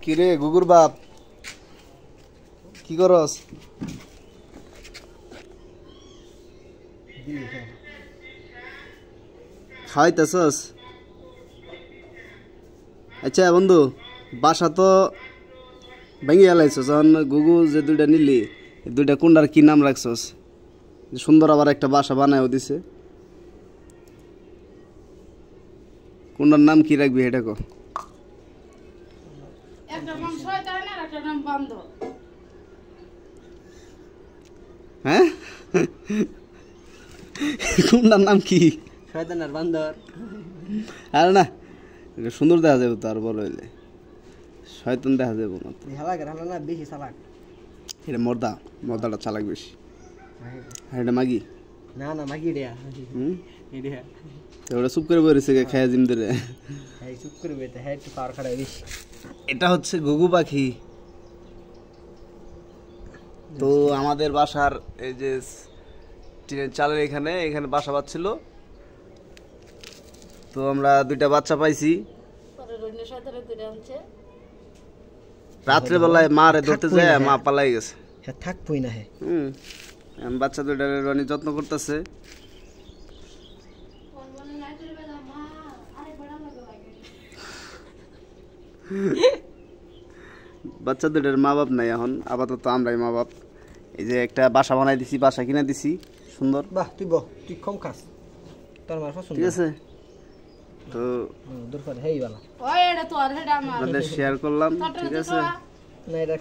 কিরে গুগুর বাপ কি করস? খাইতেছস? আচ্ছা বন্ধু, বাসা তো ভেঙে এলাইছস, গুগু যে দুইটা নিলি দুইটা কোনটার কি নাম রাখছস? সুন্দর আবার একটা বাসা বানায়ও দিছে, কোনটার নাম কি রাখবি এটা কো? একটা নাম শয়তান আর একটা নাম বান্দর। হ্যাঁ, কোনটার নাম কি? শয়তান আর বান্দর। আরে না, এটা সুন্দর দেখা যাবে তো, আর বড় হইলে শয়তান দেখা যাবে না। হালাক হালা না বেশি চালাক। এটা মর্দাটা চালাক বেশি। আর এটা মাগি? না না মাগি রে। এডিয়া তো ওটা চুপ করে বইছে খায়া জিম ধরে। এই চুপ করে বইতে হ্যাঁ একটু পাওয়ার খাড়া বেশি। এটা হচ্ছে ঘুঘু পাখি। তো আমাদের বাসার এই যে টিনের চালের এখানে বাসা বাঁধছিল, তো আমরা দুইটা বাচ্চা পাইছি। রাত্রে বেলায় মা রে ধরতে যায়, মা পালাই গেছে। হ্যাঁ থাকবই না। হ্যাঁ বাচ্চা দুইটার রনি যত্ন করতেছে। বাচ্চা দুইটার মা বাপ নাই এখন, আপাতত আমরাই মা বাপ। এই যে একটা বাসা বানাই দিছি, বাসা কিনে দিছি সুন্দর। বাহ তুই কম খাস, তোর মার পছন্দ। ঠিক আছে, তো দরকার হেই বালা ওই এটা তো আর হেডা আমার আপনাদের শেয়ার করলাম। ঠিক আছে না এটা